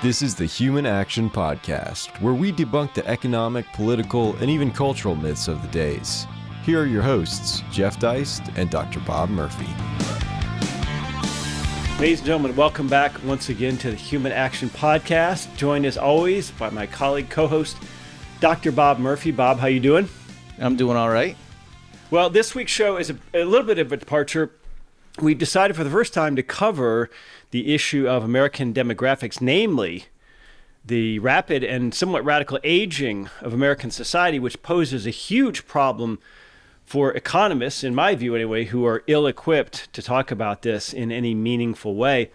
This is the Human Action Podcast, where we debunk the economic, political, and even cultural myths of the days. Here are your hosts, Jeff Deist and Dr. Bob Murphy. Ladies and gentlemen, welcome back once again to the Human Action Podcast. Joined as always by my colleague, co-host, Dr. Bob Murphy. Bob, how you doing? I'm doing all right. Well, this week's show is a little bit of a departure. We decided for the first time to cover the issue of American demographics, namely the rapid and somewhat radical aging of American society, which poses a huge problem for economists, in my view anyway, who are ill-equipped to talk about this in any meaningful way,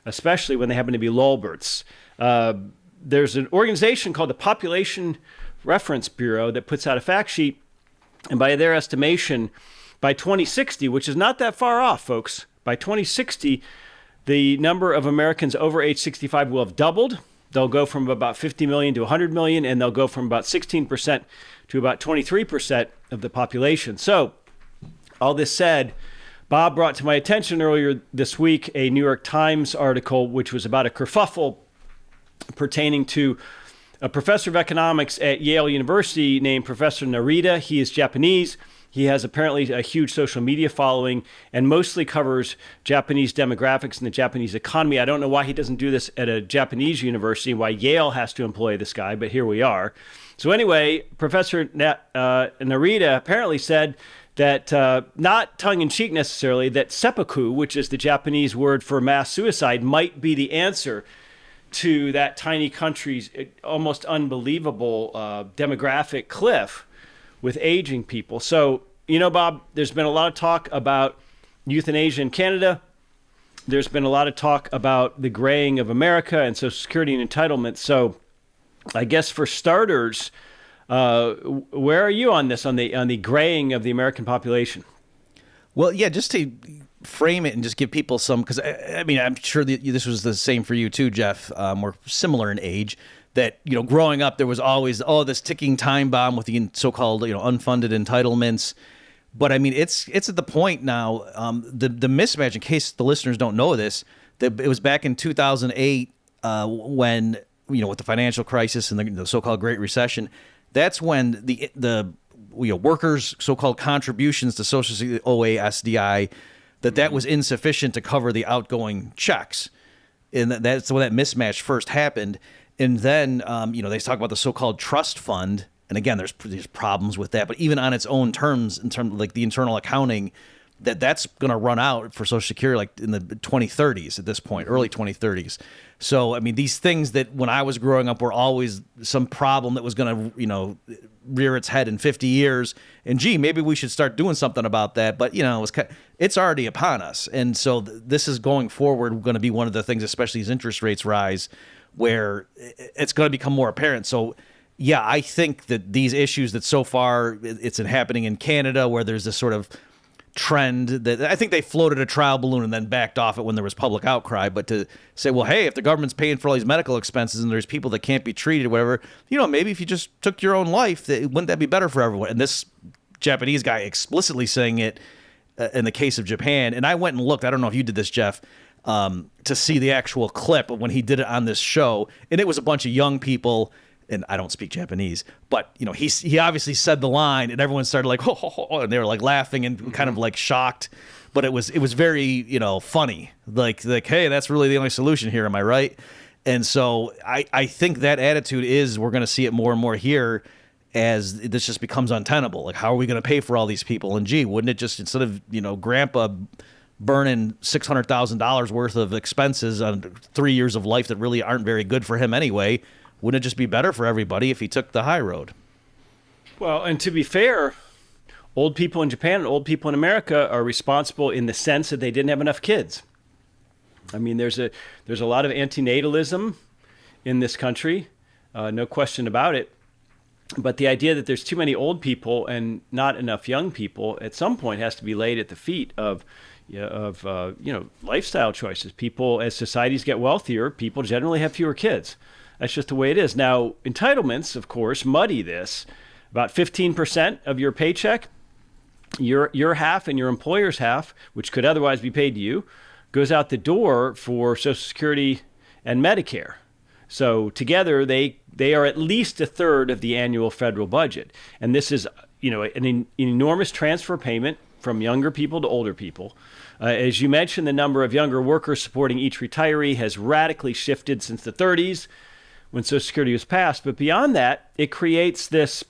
especially when they happen to be lulberts. There's an organization called the Population Reference Bureau that puts out a fact sheet, and by their estimation, by 2060, which is not that far off, folks, by 2060, the number of Americans over age 65 will have doubled. They'll go from about 50 million to 100 million, and they'll go from about 16% to about 23% of the population. So, all this said, Bob brought to my attention earlier this week a New York Times article which was about a kerfuffle pertaining to a professor of economics at Yale University named Professor Narita. He is Japanese. He has apparently a huge social media following and mostly covers Japanese demographics and the Japanese economy. I don't know why he doesn't do this at a Japanese university, why Yale has to employ this guy, but here we are. So anyway, Professor Narita apparently said that, not tongue-in-cheek necessarily, that seppuku, which is the Japanese word for mass suicide, might be the answer to that tiny country's almost unbelievable demographic cliff with aging people. So, you know, Bob, there's been a lot of talk about euthanasia in Canada. There's been a lot of talk about the graying of America and Social Security and entitlements. So I guess for starters, where are you on this, on the graying of the American population? Well, yeah, just to frame it and just give people some, because I mean, I'm sure that this was the same for you too, Jeff. We're similar in age. That, you know, growing up, there was always, this ticking time bomb with the so-called, unfunded entitlements. But I mean, it's at the point now, the mismatch, in case the listeners don't know this, that it was back in 2008 when, with the financial crisis and the so-called Great Recession, that's when the workers' so-called contributions to Social Security, OA, SDI, that was insufficient to cover the outgoing checks. And that's when that mismatch first happened. And then, they talk about the so-called trust fund. And again, there's problems with that. But even on its own terms, in terms of like the internal accounting, that's going to run out for Social Security like in the 2030s at this point, early 2030s. So, I mean, these things that when I was growing up were always some problem that was going to, rear its head in 50 years. And gee, maybe we should start doing something about that. But, it's already upon us. And so this is going forward going to be one of the things, especially as interest rates rise, where it's going to become more apparent. So, yeah, I think that these issues that so far it's happening in Canada, where there's this sort of trend that I think they floated a trial balloon and then backed off it when there was public outcry. But to say, well, hey, if the government's paying for all these medical expenses and there's people that can't be treated, whatever, maybe if you just took your own life, wouldn't that be better for everyone? And this Japanese guy explicitly saying it in the case of Japan. And I went and looked. I don't know if you did this, Jeff. To see the actual clip of when he did it on this show. And it was a bunch of young people, and I don't speak Japanese, but, he obviously said the line, and everyone started like, ho, ho, ho, and they were like laughing and kind of like shocked. But it was very, funny. Like, hey, that's really the only solution here, am I right? And so I think that attitude we're going to see it more and more here as this just becomes untenable. Like, how are we going to pay for all these people? And gee, wouldn't it just, instead of, grandpa burning $600,000 worth of expenses on 3 years of life that really aren't very good for him anyway, wouldn't it just be better for everybody if he took the high road? Well, and to be fair, old people in Japan and old people in America are responsible in the sense that they didn't have enough kids. I mean, there's a lot of antinatalism in this country, no question about it. But the idea that there's too many old people and not enough young people at some point has to be laid at the feet of lifestyle choices. People, as societies get wealthier, people generally have fewer kids. That's just the way it is. Now, entitlements, of course, muddy this. About 15% of your paycheck, your half and your employer's half, which could otherwise be paid to you, goes out the door for Social Security and Medicare. So together, they are at least a third of the annual federal budget. And this is, an enormous transfer payment from younger people to older people. As you mentioned, the number of younger workers supporting each retiree has radically shifted since the 30s when Social Security was passed. But beyond that, it creates this,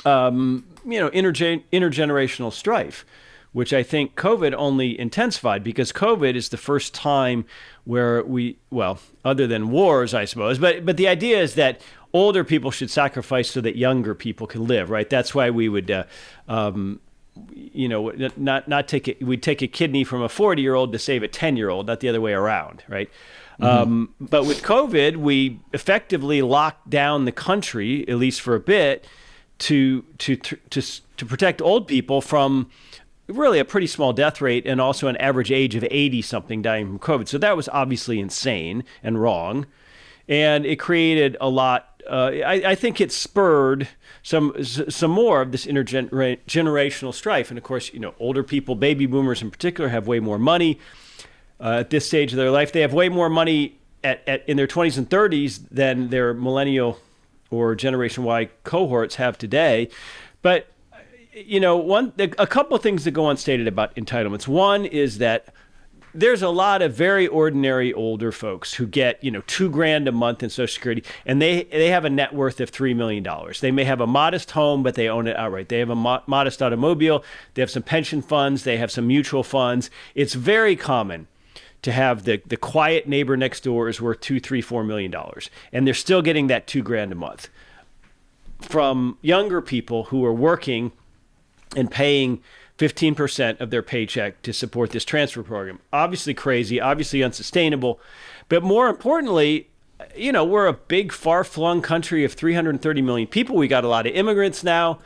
intergenerational strife, which I think COVID only intensified, because COVID is the first time where other than wars, I suppose, but the idea is that older people should sacrifice so that younger people can live, right? That's why we would, not take it. We'd take a kidney from a 40-year-old to save a 10-year-old, not the other way around, right? But with COVID, we effectively locked down the country, at least for a bit, to protect old people from really a pretty small death rate and also an average age of 80-something dying from COVID. So that was obviously insane and wrong. And it created a lot. I think it spurred some more of this intergenerational strife. And of course, older people, baby boomers in particular, have way more money at this stage of their life. They have way more money in their 20s and 30s than their millennial or Generation Y cohorts have today. But a couple of things that go unstated about entitlements. One is that there's a lot of very ordinary older folks who get, $2,000 a month in Social Security, and they have a net worth of $3 million. They may have a modest home, but they own it outright. They have a modest automobile. They have some pension funds. They have some mutual funds. It's very common to have the quiet neighbor next door is worth $2, $3, $4 million, and they're still getting that $2,000 a month from younger people who are working and paying 15% of their paycheck to support this transfer program. Obviously crazy, obviously unsustainable. But more importantly, we're a big, far-flung country of 330 million people. We got a lot of immigrants now.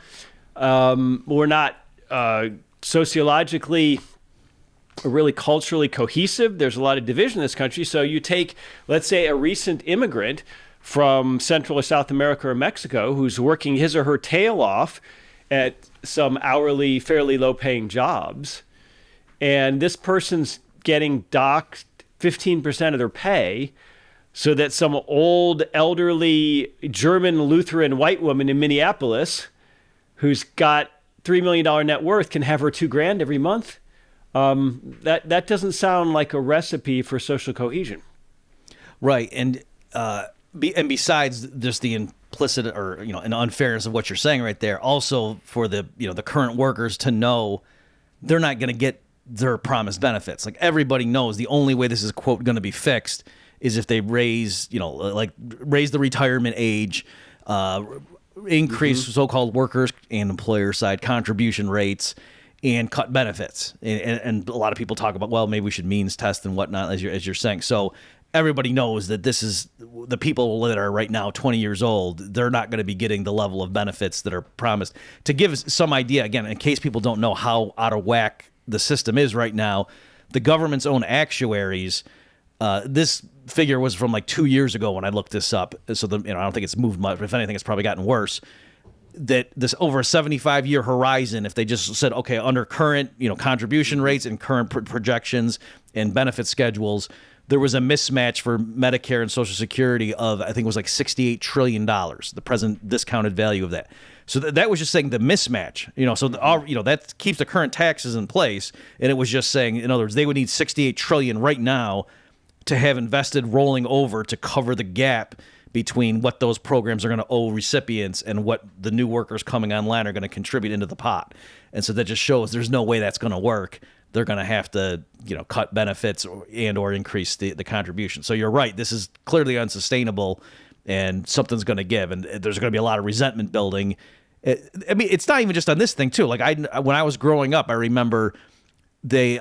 We're not sociologically or really culturally cohesive. There's a lot of division in this country. So you take, let's say, a recent immigrant from Central or South America or Mexico who's working his or her tail off at some hourly, fairly low-paying jobs, and this person's getting docked 15% of their pay so that some old, elderly German Lutheran white woman in Minneapolis who's got $3 million net worth can have her $2,000 every month. That doesn't sound like a recipe for social cohesion. Right, and besides just the implicit or an unfairness of what you're saying right there, also for the the current workers to know they're not going to get their promised benefits. Like, everybody knows the only way this is, quote, going to be fixed is if they raise the retirement age, increase so-called workers and employer side contribution rates, and cut benefits. And a lot of people talk about, well, maybe we should means test and whatnot, as you're saying. So everybody knows that this is the people that are right now 20 years old. They're not going to be getting the level of benefits that are promised. To give some idea, again, in case people don't know how out of whack the system is right now, the government's own actuaries, this figure was from like 2 years ago when I looked this up. So I don't think it's moved much. If anything, it's probably gotten worse. That this over a 75-year horizon, if they just said, okay, under current contribution rates and current projections and benefit schedules, there was a mismatch for Medicare and Social Security of, I think it was like $68 trillion, the present discounted value of that. So that was just saying the mismatch, that keeps the current taxes in place. And it was just saying, in other words, they would need $68 trillion right now to have invested rolling over to cover the gap between what those programs are going to owe recipients and what the new workers coming online are going to contribute into the pot. And so that just shows there's no way that's going to work. They're going to have to, cut benefits or increase the contribution. So you're right. This is clearly unsustainable, and something's going to give, and there's going to be a lot of resentment building. It's not even just on this thing too. Like when I was growing up, I remember the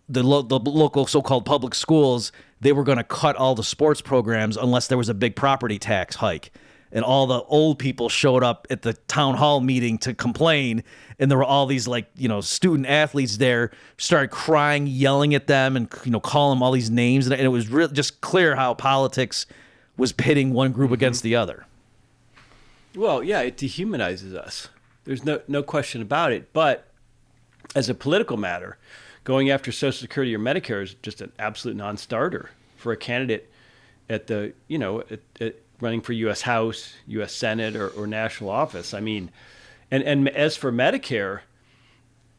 local so-called public schools, they were going to cut all the sports programs unless there was a big property tax hike. And all the old people showed up at the town hall meeting to complain. And there were all these student athletes there, started crying, yelling at them, and calling them all these names. And it was really just clear how politics was pitting one group against the other. Well, yeah, it dehumanizes us. There's no question about it. But as a political matter, going after Social Security or Medicare is just an absolute non-starter for a candidate at the, at running for U.S. House, U.S. Senate, or national office. I mean, and as for Medicare,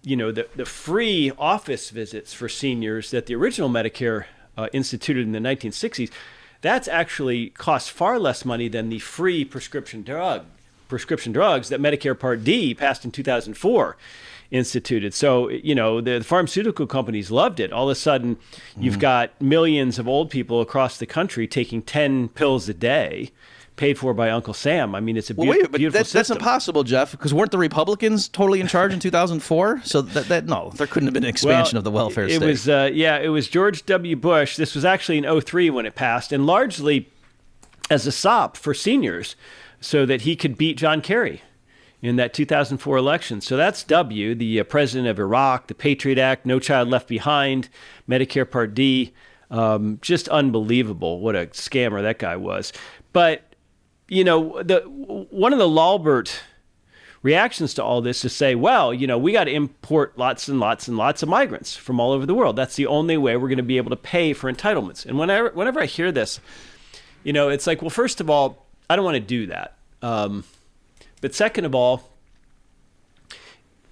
the free office visits for seniors that the original Medicare instituted in the 1960s, that's actually cost far less money than the free prescription drugs that Medicare Part D passed in 2004 instituted. So, the pharmaceutical companies loved it. All of a sudden, you've got millions of old people across the country taking 10 pills a day, paid for by Uncle Sam. I mean, it's a beautiful system. That's impossible, Jeff, because weren't the Republicans totally in charge in 2004? So no, there couldn't have been an expansion of the welfare state. It was George W. Bush. This was actually in 2003 when it passed, and largely as a sop for seniors so that he could beat John Kerry in that 2004 election. So that's W, the president of Iraq, the Patriot Act, No Child Left Behind, Medicare Part D. Just unbelievable what a scammer that guy was. But one of the Lalbert reactions to all this is say, well, we got to import lots and lots and lots of migrants from all over the world. That's the only way we're going to be able to pay for entitlements. And whenever I hear this, it's like, well, first of all, I don't want to do that. But second of all,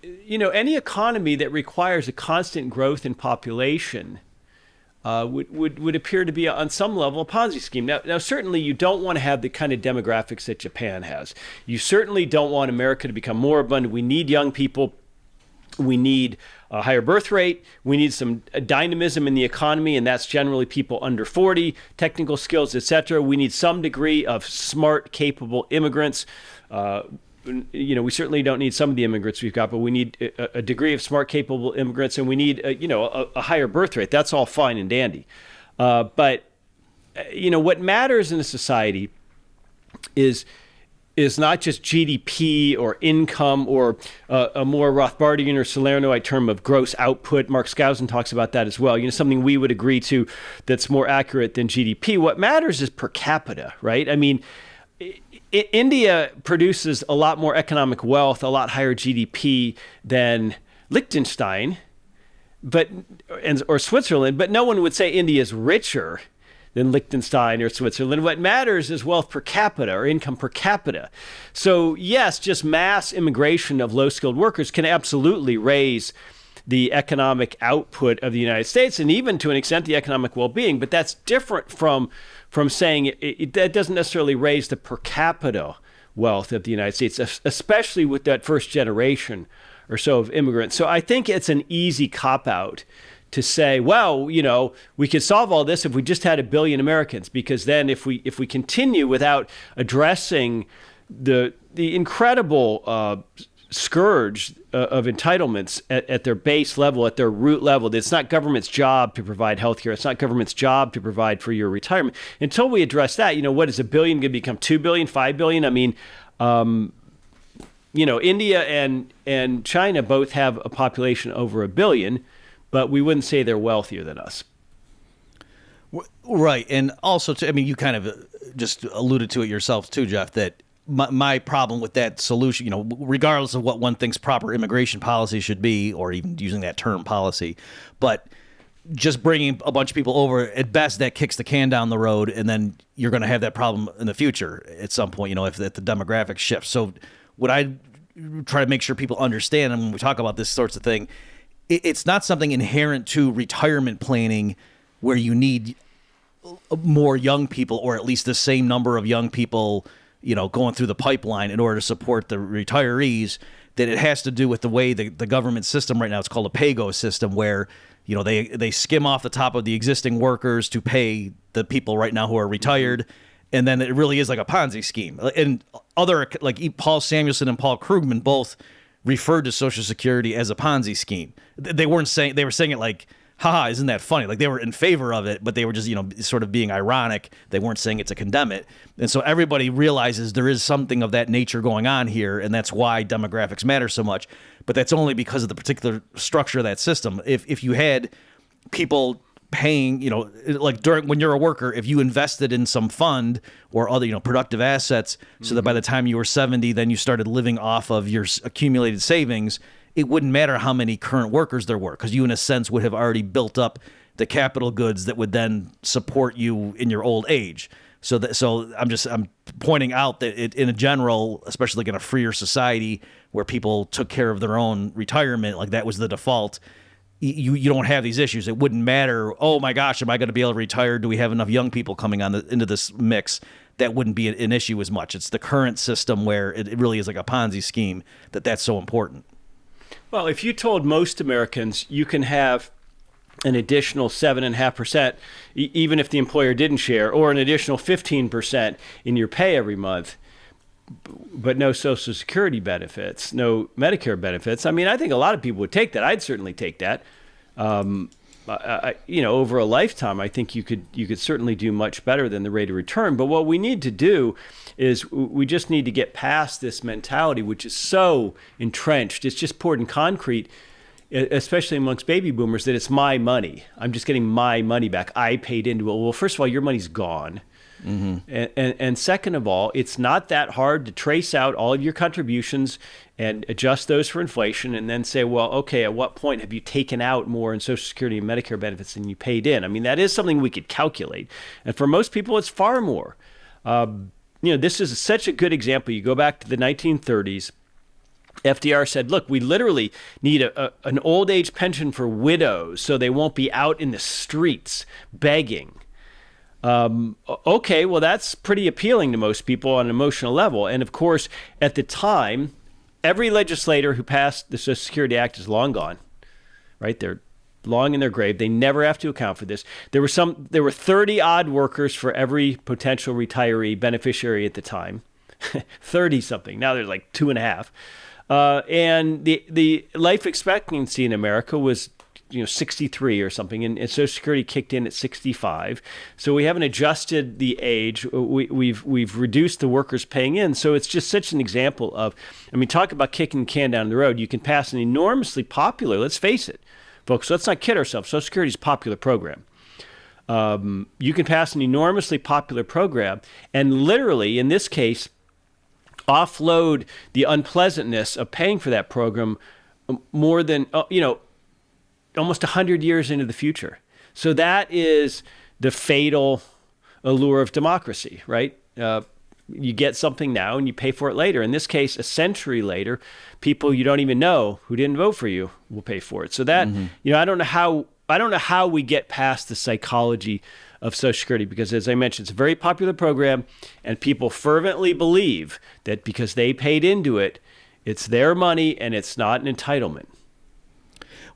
any economy that requires a constant growth in population would appear to be on some level a Ponzi scheme. Now, certainly you don't want to have the kind of demographics that Japan has. You certainly don't want America to become more abundant. We need young people. We need a higher birth rate. We need some dynamism in the economy, and that's generally people under 40, technical skills, etc. We need some degree of smart, capable immigrants. We certainly don't need some of the immigrants we've got, but we need a degree of smart, capable immigrants, and we need, a higher birth rate. That's all fine and dandy. But what matters in a society is not just GDP or income or a more Rothbardian or Salernoite term of gross output. Mark Skousen talks about that as well. Something we would agree to that's more accurate than GDP. What matters is per capita, right? I mean, India produces a lot more economic wealth, a lot higher GDP than Liechtenstein, or Switzerland, but no one would say India is richer than Liechtenstein or Switzerland. What matters is wealth per capita or income per capita. So yes, just mass immigration of low-skilled workers can absolutely raise the economic output of the United States and even to an extent the economic well-being, but that's different from saying that doesn't necessarily raise the per capita wealth of the United States, especially with that first generation or so of immigrants. So I think it's an easy cop-out to say, well, we could solve all this if we just had 1 billion Americans, because then if we continue without addressing the incredible scourge of entitlements at their base level, at their root level. It's not government's job to provide healthcare. It's not government's job to provide for your retirement. Until we address that, what is 1 billion going to become 2 billion, 5 billion? I mean, India and China both have a population over 1 billion, but we wouldn't say they're wealthier than us. Right. And also, you kind of just alluded to it yourself too, Jeff, that my problem with that solution, regardless of what one thinks proper immigration policy should be, or even using that term policy, but just bringing a bunch of people over, at best, that kicks the can down the road, and then you're going to have that problem in the future at some point, if the demographics shift. So what I try to make sure people understand, and when we talk about this sorts of thing, it's not something inherent to retirement planning where you need more young people, or at least the same number of young people going through the pipeline in order to support the retirees, that it has to do with the way the government system right now, it's called a pay-go system, where, they skim off the top of the existing workers to pay the people right now who are retired. And then it really is like a Ponzi scheme. And Paul Samuelson and Paul Krugman both referred to Social Security as a Ponzi scheme. They were saying it like, haha, isn't that funny? Like, they were in favor of it, but they were just, sort of being ironic. They weren't saying it to condemn it. And so everybody realizes there is something of that nature going on here, and that's why demographics matter so much. But that's only because of the particular structure of that system. If you had people paying, when you're a worker, if you invested in some fund or other, productive assets, so that by the time you were 70, then you started living off of your accumulated savings, it wouldn't matter how many current workers there were, because you, in a sense, would have already built up the capital goods that would then support you in your old age. So I'm pointing out that in a general, especially like in a freer society where people took care of their own retirement, like that was the default. You don't have these issues. It wouldn't matter. Oh my gosh, am I going to be able to retire? Do we have enough young people coming into this mix? That wouldn't be an issue as much. It's the current system where it really is like a Ponzi scheme that's so important. Well, if you told most Americans you can have an additional 7.5%, even if the employer didn't share, or an additional 15% in your pay every month, but no Social Security benefits, no Medicare benefits. I mean, I think a lot of people would take that. I'd certainly take that. Over a lifetime, I think you could certainly do much better than the rate of return. But what we need to do is we just need to get past this mentality, which is so entrenched. It's just poured in concrete, especially amongst baby boomers, that it's my money. I'm just getting my money back. I paid into it. Well, first of all, your money's gone. Mm-hmm. And second of all, it's not that hard to trace out all of your contributions and adjust those for inflation and then say, well, okay, at what point have you taken out more in Social Security and Medicare benefits than you paid in? I mean, that is something we could calculate. And for most people, it's far more. This is such a good example. You go back to the 1930s. FDR said, look, we literally need an old age pension for widows so they won't be out in the streets begging. Okay, well, that's pretty appealing to most people on an emotional level. And of course, at the time, every legislator who passed the Social Security Act is long gone, right? They're long in their grave. They never have to account for this. There were 30 odd workers for every potential retiree beneficiary at the time, 30 something. Now there's like 2.5. And the life expectancy in America was 63 or something, and Social Security kicked in at 65. So we haven't adjusted the age. We've reduced the workers paying in. So it's just such an example of, talk about kicking the can down the road. You can pass an enormously popular, let's face it, folks, let's not kid ourselves. Social Security is a popular program. You can pass an enormously popular program and literally, in this case, offload the unpleasantness of paying for that program more than, almost 100 years into the future. So that is the fatal allure of democracy, right? You get something now and you pay for it later. In this case, a century later, people you don't even know who didn't vote for you will pay for it. So that, I don't know how we get past the psychology of Social Security, because as I mentioned, it's a very popular program and people fervently believe that because they paid into it, it's their money and it's not an entitlement.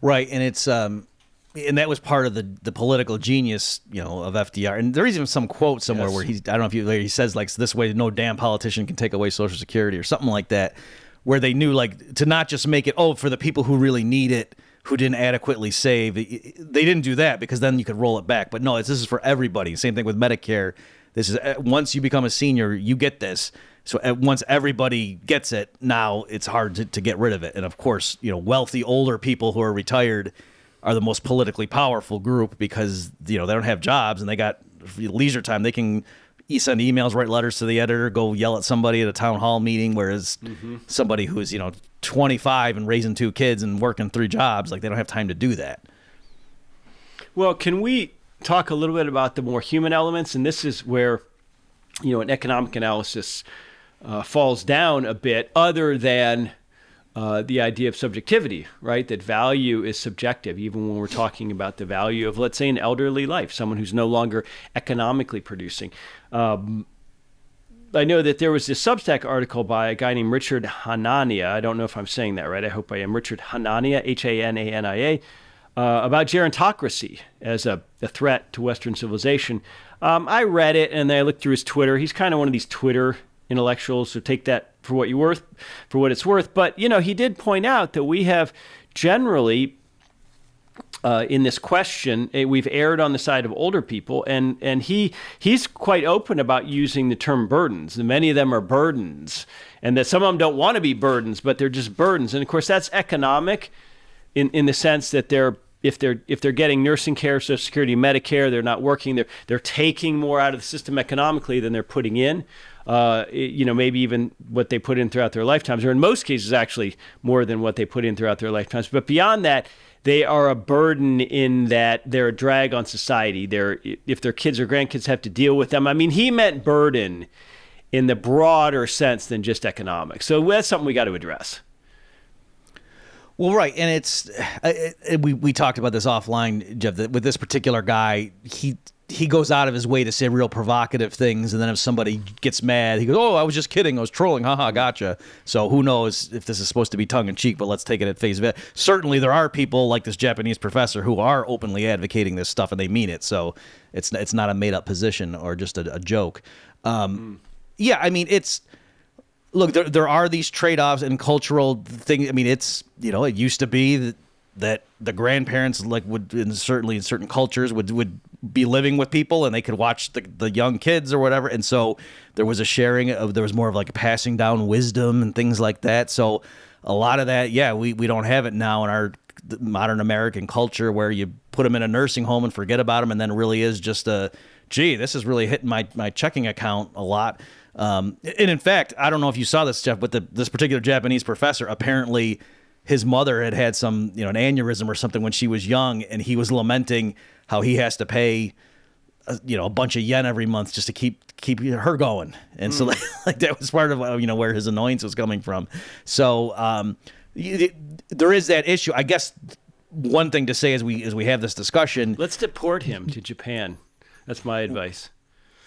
Right, and it's and that was part of the political genius, of FDR. And there is even some quote somewhere where I don't know if he says like, this way no damn politician can take away Social Security or something like that, where they knew like to not just make it for the people who really need it, who didn't adequately save. They didn't do that because then you could roll it back. But no, this is for everybody. Same thing with Medicare. This is once you become a senior, you get this. So once everybody gets it, now it's hard to get rid of it. And of course, wealthy older people who are retired are the most politically powerful group because, they don't have jobs and they got leisure time. They can send emails, write letters to the editor, go yell at somebody at a town hall meeting, whereas somebody who's, 25 and raising 2 kids and working 3 jobs, like they don't have time to do that. Well, can we talk a little bit about the more human elements? And this is where, an economic analysis falls down a bit, other than the idea of subjectivity, right? That value is subjective, even when we're talking about the value of, let's say, an elderly life, someone who's no longer economically producing. I know that there was this Substack article by a guy named Richard Hanania. I don't know if I'm saying that right. I hope I am. Richard Hanania, Hanania, about gerontocracy as a threat to Western civilization. I read it and then I looked through his Twitter. He's kind of one of these Twitter intellectuals, so take that for what it's worth. But, he did point out that we have generally, in this question, we've erred on the side of older people, and he's quite open about using the term burdens. And many of them are burdens, and that some of them don't want to be burdens, but they're just burdens. And of course, that's economic in the sense that if they're getting nursing care, Social Security, Medicare, they're not working, they're taking more out of the system economically than they're putting in. Maybe even what they put in throughout their lifetimes, or in most cases, actually more than what they put in throughout their lifetimes. But beyond that, they are a burden in that they're a drag on society. If their kids or grandkids have to deal with them. I mean, he meant burden in the broader sense than just economic. So that's something we got to address. Well, right, and it's we talked about this offline, Jeff. That with this particular guy, he goes out of his way to say real provocative things, and then if somebody gets mad, he goes, "Oh, I was just kidding. I was trolling. Haha, gotcha." So who knows if this is supposed to be tongue in cheek? But let's take it at face value. Certainly, there are people like this Japanese professor who are openly advocating this stuff, and they mean it. So it's not a made up position or just a joke. Yeah, I mean it's. Look, there are these trade-offs and cultural things. I mean, it's, it used to be that the grandparents would, and certainly in certain cultures, would be living with people and they could watch the young kids or whatever. And so there was a sharing there was more of like a passing down wisdom and things like that. So a lot of that, yeah, we don't have it now in our modern American culture where you put them in a nursing home and forget about them. And then it really is just gee, this is really hitting my checking account a lot. And in fact, I don't know if you saw this, Jeff, but this particular Japanese professor, apparently his mother had some, an aneurysm or something when she was young, and he was lamenting how he has to pay, a bunch of yen every month just to keep her going. And so like that was part of, where his annoyance was coming from. So, there is that issue. I guess one thing to say as we have this discussion, let's deport him to Japan. That's my advice.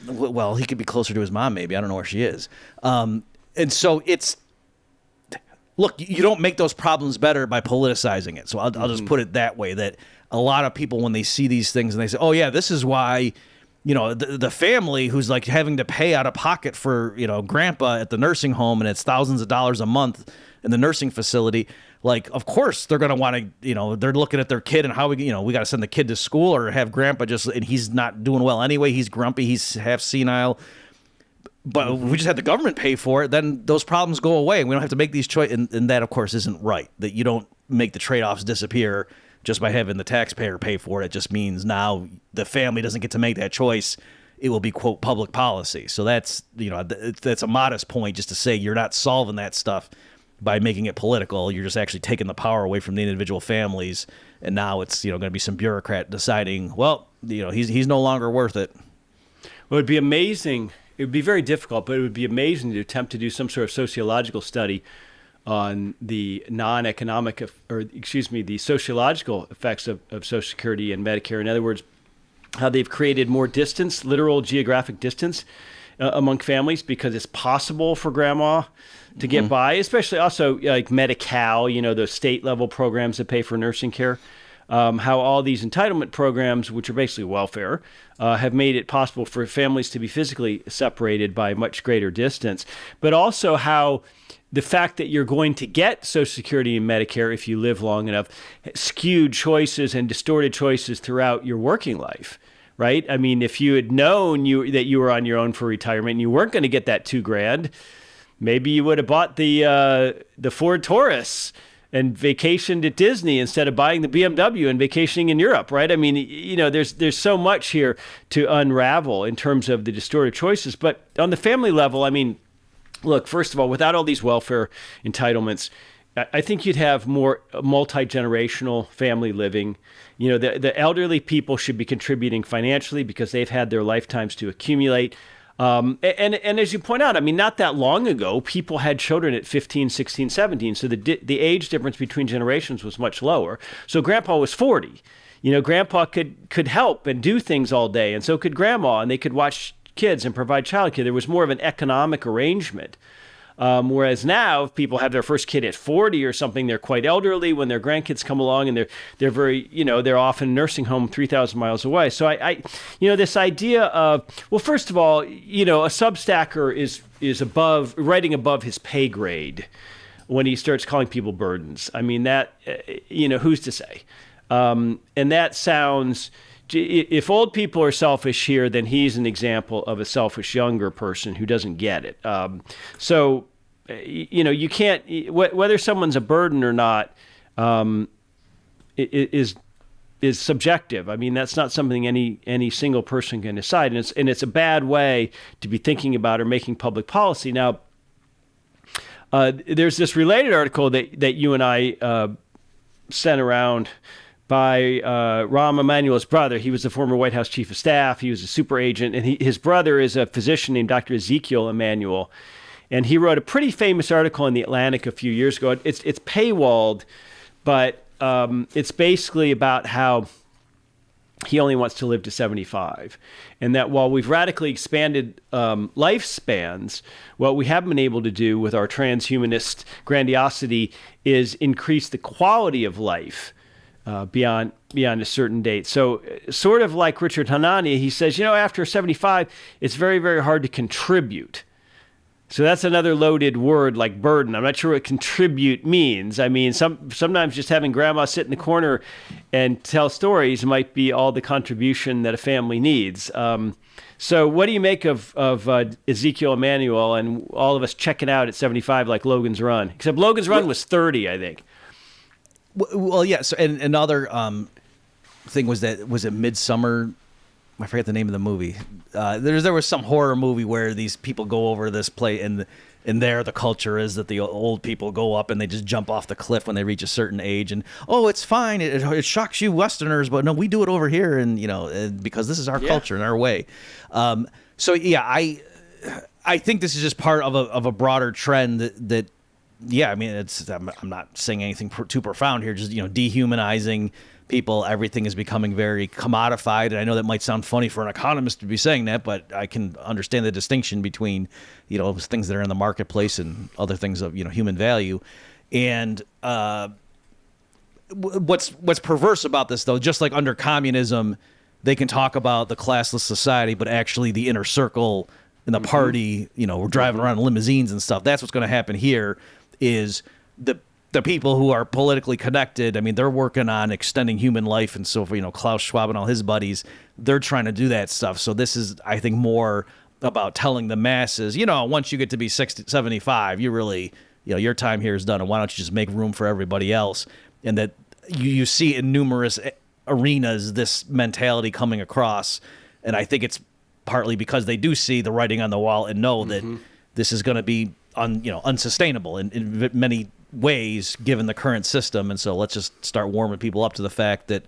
Well, he could be closer to his mom, maybe. I don't know where she is. And so look, you don't make those problems better by politicizing it. So I'll just put it that way, that a lot of people, when they see these things and they say, oh, yeah, this is why, the family who's like having to pay out of pocket for, grandpa at the nursing home and it's thousands of dollars a month in the nursing facility. Like, of course, they're going to want to, they're looking at their kid and how we got to send the kid to school or have grandpa and he's not doing well anyway. He's grumpy. He's half senile. But if we just have the government pay for it, then those problems go away. And we don't have to make these choices. And that, of course, isn't right. That you don't make the trade-offs disappear just by having the taxpayer pay for it. It just means now the family doesn't get to make that choice. It will be, quote, public policy. So that's, that's a modest point just to say you're not solving that stuff by making it political. You're just actually taking the power away from the individual families, and now it's going to be some bureaucrat deciding, well, he's no longer worth it. Well, it'd be amazing. It would be very difficult, but it would be amazing to attempt to do some sort of sociological study on the the sociological effects of Social Security and Medicare. In other words, how they've created more distance, literal geographic distance among families, because it's possible for grandma to get by, especially also like Medi-Cal, those state level programs that pay for nursing care. How all these entitlement programs, which are basically welfare, have made it possible for families to be physically separated by much greater distance. But also how the fact that you're going to get Social Security and Medicare if you live long enough skewed choices and distorted choices throughout your working life. Right? I mean, if you had known that you were on your own for retirement and you weren't going to get that $2,000, maybe you would have bought the Ford Taurus and vacationed at Disney instead of buying the BMW and vacationing in Europe, right? I mean, there's so much here to unravel in terms of the distorted choices. But on the family level, I mean, look, first of all, without all these welfare entitlements, I think you'd have more multi-generational family living. The elderly people should be contributing financially because they've had their lifetimes to accumulate. And as you point out, I mean, not that long ago, people had children at 15, 16, 17. So the age difference between generations was much lower. So grandpa was 40. Grandpa could help and do things all day. And so could grandma, and they could watch kids and provide childcare. There was more of an economic arrangement. Whereas now, if people have their first kid at 40 or something, they're quite elderly when their grandkids come along, and they're very, they're often in a nursing home 3,000 miles away. So I this idea of, well, first of all, a substacker is writing above his pay grade when he starts calling people burdens. I mean, that, who's to say? And that sounds, if old people are selfish here, then he's an example of a selfish younger person who doesn't get it. So, you can't, whether someone's a burden or not, is subjective. I mean, that's not something any single person can decide, and it's a bad way to be thinking about or making public policy. Now, there's this related article that you and I sent around by Rahm Emanuel's brother. He was the former White House chief of staff. He was a super agent. And his brother is a physician named Dr. Ezekiel Emanuel. And he wrote a pretty famous article in The Atlantic a few years ago. It's paywalled, but it's basically about how he only wants to live to 75. And that while we've radically expanded lifespans, what we haven't been able to do with our transhumanist grandiosity is increase the quality of life beyond a certain date. So sort of like Richard Hanania, he says, after 75, it's very, very hard to contribute. So that's another loaded word like burden. I'm not sure what contribute means. I mean, sometimes just having grandma sit in the corner and tell stories might be all the contribution that a family needs. So what do you make of Ezekiel Emanuel and all of us checking out at 75 like Logan's Run? Except Logan's Run was 30, I think. Well, yeah. So, and another thing was it Midsummer? I forget the name of the movie. There was some horror movie where these people go over this place, and there the culture is that the old people go up and they just jump off the cliff when they reach a certain age, and it's fine. It shocks you Westerners, but no, we do it over here, and because this is our culture and our way. So yeah, I think this is just part of a broader trend that I mean, I'm not saying anything too profound here. Just dehumanizing people. Everything is becoming very commodified, and I know that might sound funny for an economist to be saying that, but I can understand the distinction between things that are in the marketplace and other things of human value. And what's perverse about this, though, just like under communism, they can talk about the classless society, but actually the inner circle in the party, we're driving around in limousines and stuff. That's what's going to happen here. Is the people who are politically connected, I mean, they're working on extending human life. And so, Klaus Schwab and all his buddies, they're trying to do that stuff. So this is, I think, more about telling the masses, once you get to be 60, 75, you really, your time here is done. And why don't you just make room for everybody else? And that you see in numerous arenas this mentality coming across. And I think it's partly because they do see the writing on the wall and know that this is going to be unsustainable in many ways given the current system. And so let's just start warming people up to the fact that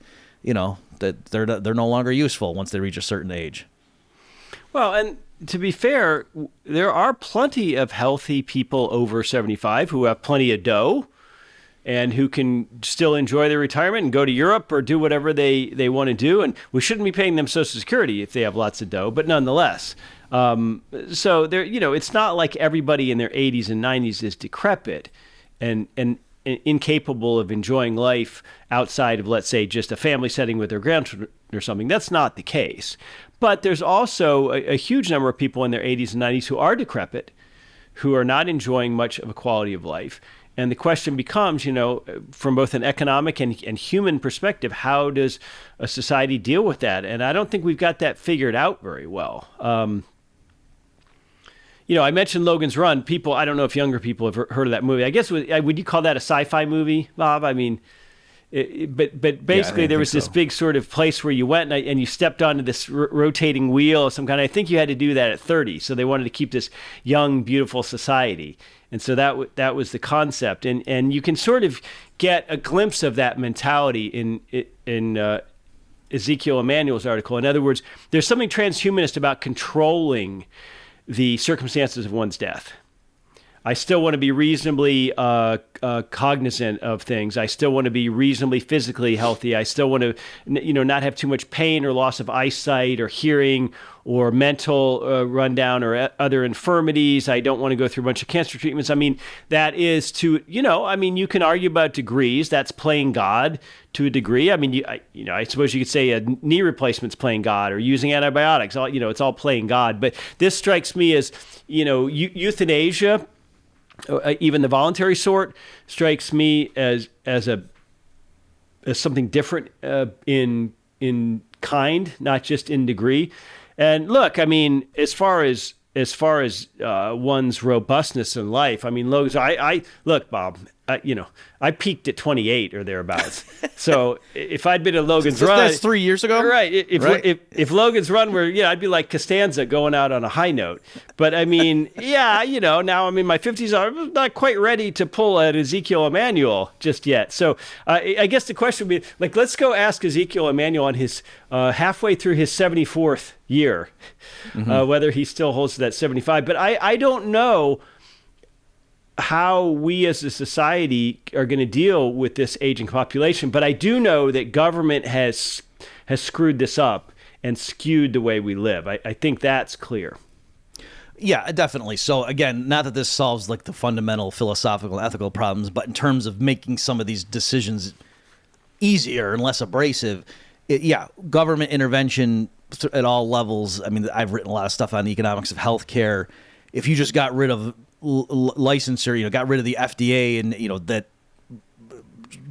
that they're no longer useful once they reach a certain age. Well, and to be fair, there are plenty of healthy people over 75 who have plenty of dough and who can still enjoy their retirement and go to Europe or do whatever they want to do. And we shouldn't be paying them Social Security if they have lots of dough, but nonetheless. So there, it's not like everybody in their 80s and 90s is decrepit and incapable of enjoying life outside of, let's say, just a family setting with their grandchildren or something. That's not the case. But there's also a huge number of people in their 80s and 90s who are decrepit, who are not enjoying much of a quality of life. And the question becomes, from both an economic and human perspective, how does a society deal with that? And I don't think we've got that figured out very well. I mentioned Logan's Run. People, I don't know if younger people have heard of that movie. I guess, would you call that a sci-fi movie, Bob? I mean, but basically there was this big sort of place where you went and you stepped onto this rotating wheel of some kind. I think you had to do that at 30. So they wanted to keep this young, beautiful society. And so that was the concept. And you can sort of get a glimpse of that mentality in Ezekiel Emanuel's article. In other words, there's something transhumanist about controlling the circumstances of one's death. I still want to be reasonably cognizant of things. I still want to be reasonably physically healthy. I still want to, not have too much pain or loss of eyesight or hearing or mental rundown or other infirmities. I don't want to go through a bunch of cancer treatments. I mean, that is you can argue about degrees. That's playing God to a degree. I mean, I suppose you could say a knee replacement's playing God or using antibiotics. It's all playing God. But this strikes me as, euthanasia, even the voluntary sort, strikes me as something different in kind, not just in degree. And look, I mean, as far as one's robustness in life, I mean, look, Bob, I peaked at 28 or thereabouts. So if I'd been at Logan's Run, that's 3 years ago, right? If Logan's Run were, I'd be like Costanza going out on a high note. But I mean, now I'm in my 50s. I'm not quite ready to pull an Ezekiel Emanuel just yet. So I guess the question would be like, let's go ask Ezekiel Emanuel on his halfway through his 74th year, whether he still holds to that 75. But I don't know how we as a society are going to deal with this aging population. But I do know that government has screwed this up and skewed the way we live. I think that's clear. Yeah, definitely. So again, not that this solves like the fundamental philosophical, ethical problems, but in terms of making some of these decisions easier and less abrasive, government intervention at all levels. I mean, I've written a lot of stuff on the economics of healthcare. If you just got rid of licensure, got rid of the FDA, and that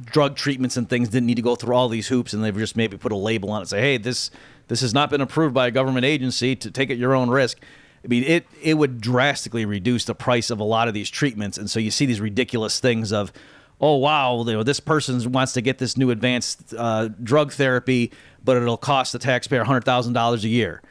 drug treatments and things didn't need to go through all these hoops, and they've just maybe put a label on it, say, hey, this has not been approved by a government agency, to take at your own risk. I mean, it would drastically reduce the price of a lot of these treatments, and so you see these ridiculous things of, oh wow, this person wants to get this new advanced drug therapy, but it'll cost the taxpayer $100,000 a year.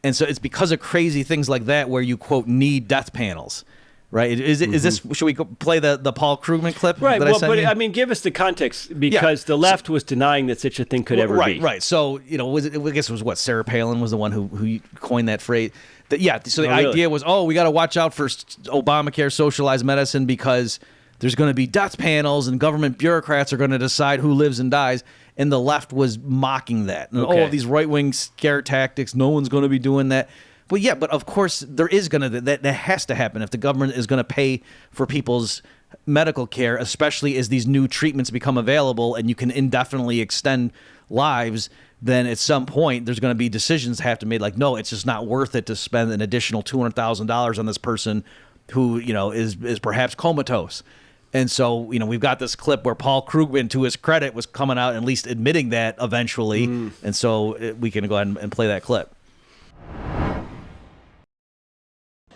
And so it's because of crazy things like that where you, quote, need death panels, right? Is this, should we play the Paul Krugman clip? Right. That I mean, give us the context, because the left was denying that such a thing could ever be. Right. So, I guess it was what, Sarah Palin was the one who coined that phrase. So the idea was, we got to watch out for Obamacare, socialized medicine, because there's going to be death panels and government bureaucrats are going to decide who lives and dies. And the left was mocking that. And, these right-wing scare tactics, no one's going to be doing that. But of course, there is going to, that has to happen if the government is going to pay for people's medical care, especially as these new treatments become available and you can indefinitely extend lives. Then at some point, there's going to be decisions have to be made like, no, it's just not worth it to spend an additional $200,000 on this person who, is perhaps comatose. And so, we've got this clip where Paul Krugman, to his credit, was coming out and at least admitting that eventually. And so we can go ahead and play that clip.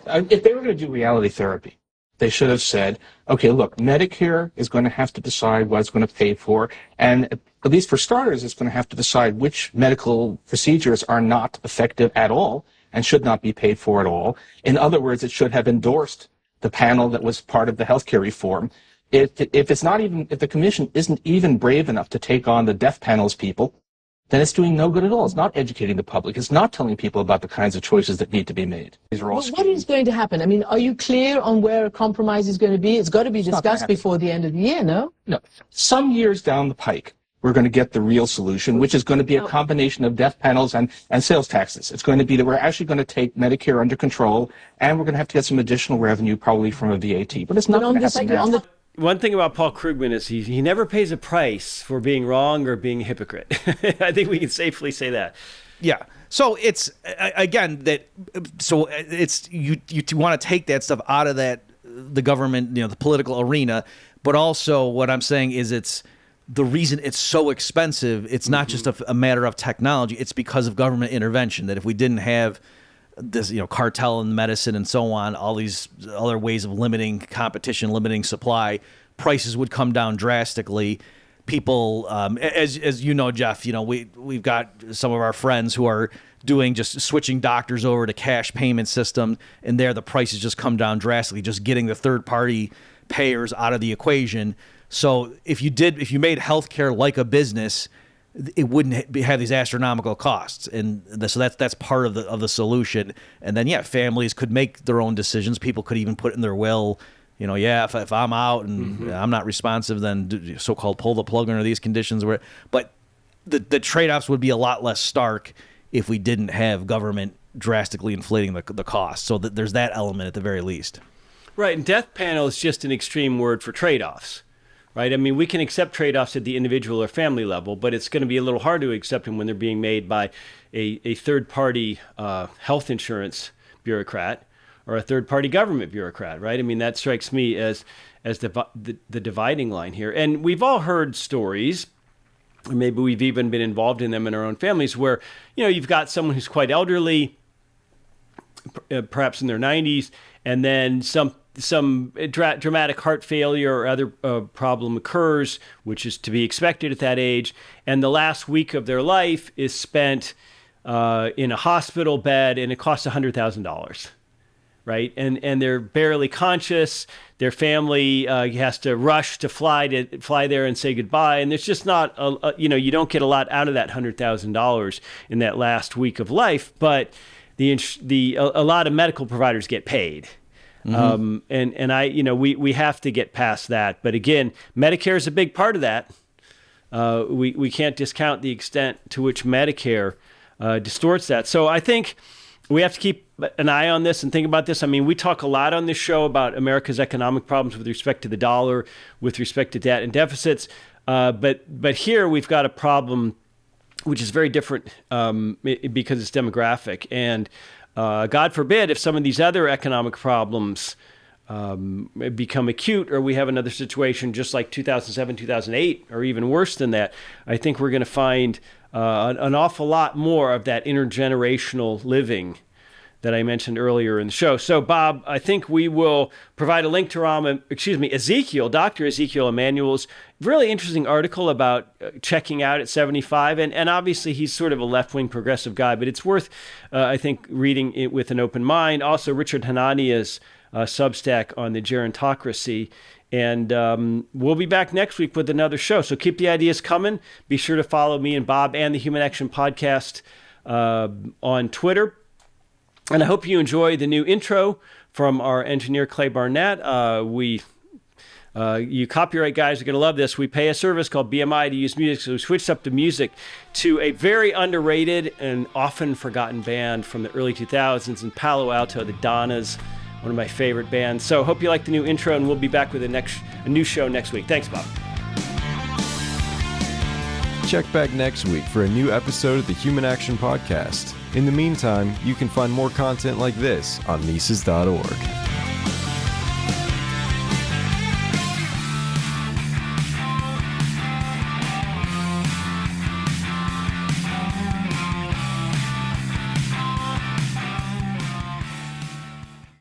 If they were going to do reality therapy, they should have said, okay, look, Medicare is going to have to decide what it's going to pay for. And at least for starters, it's going to have to decide which medical procedures are not effective at all and should not be paid for at all. In other words, it should have endorsed the panel that was part of the healthcare reform. If the commission isn't even brave enough to take on the death panel's people, then it's doing no good at all. It's not educating the public. It's not telling people about the kinds of choices that need to be made. These are all what is going to happen? I mean, are you clear on where a compromise is going to be? It's got to be discussed before the end of the year, no? No. Some years down the pike, we're going to get the real solution, which is going to be a combination of death panels and sales taxes. It's going to be that we're actually going to take Medicare under control, and we're going to have to get some additional revenue, probably from a VAT. But it's not going to happen now. One thing about Paul Krugman is he never pays a price for being wrong or being a hypocrite. I think we can safely say that. Yeah. So it's, again, you want to take that stuff out of the government, the political arena. But also what I'm saying is it's the reason it's so expensive. It's not just a matter of technology. It's because of government intervention, that if we didn't have this, cartel in medicine and so on, all these other ways of limiting competition, limiting supply, prices would come down drastically. People, as you know, Jeff, we've got some of our friends who are doing just switching doctors over to cash payment system, and there the prices just come down drastically, just getting the third party payers out of the equation. So if you made healthcare like a business, it wouldn't have these astronomical costs, and so that's part of the solution. And then families could make their own decisions. People could even put in their will, if I'm out and I'm not responsive, then so-called pull the plug under these conditions. But the trade-offs would be a lot less stark if we didn't have government drastically inflating the cost. So that there's that element at the very least. Right, and death panel is just an extreme word for trade-offs. Right. I mean, we can accept trade-offs at the individual or family level, but it's going to be a little hard to accept them when they're being made by a third-party health insurance bureaucrat or a third-party government bureaucrat. Right. I mean, that strikes me as the dividing line here. And we've all heard stories, or maybe we've even been involved in them in our own families, where you've got someone who's quite elderly, perhaps in their 90s, and then some some dramatic heart failure or other problem occurs, which is to be expected at that age, and the last week of their life is spent in a hospital bed, and it costs $100,000. Right, and they're barely conscious. Their family has to rush to fly there and say goodbye. And there's just not, you don't get a lot out of that $100,000 in that last week of life. But a lot of medical providers get paid, and we have to get past that. But again, Medicare is a big part of that. We can't discount the extent to which Medicare distorts that. So I think we have to keep an eye on this and think about this. I mean, we talk a lot on this show about America's economic problems with respect to the dollar, with respect to debt and deficits. But here we've got a problem which is very different because it's demographic. And God forbid if some of these other economic problems become acute, or we have another situation just like 2007, 2008, or even worse than that, I think we're going to find an awful lot more of that intergenerational living that I mentioned earlier in the show. So, Bob, I think we will provide a link to Dr. Ezekiel Emanuel's really interesting article about checking out at 75. And obviously, he's sort of a left-wing progressive guy, but it's worth, I think, reading it with an open mind. Also, Richard Hanania's Substack on the Gerontocracy. And we'll be back next week with another show. So keep the ideas coming. Be sure to follow me and Bob and the Human Action Podcast on Twitter. And I hope you enjoy the new intro from our engineer, Clay Barnett. You copyright guys are going to love this. We pay a service called BMI to use music, so we switched up the music to a very underrated and often forgotten band from the early 2000s in Palo Alto, the Donnas, one of my favorite bands. So hope you like the new intro, and we'll be back with a new show next week. Thanks, Bob. Check back next week for a new episode of the Human Action Podcast. In the meantime, you can find more content like this on Mises.org.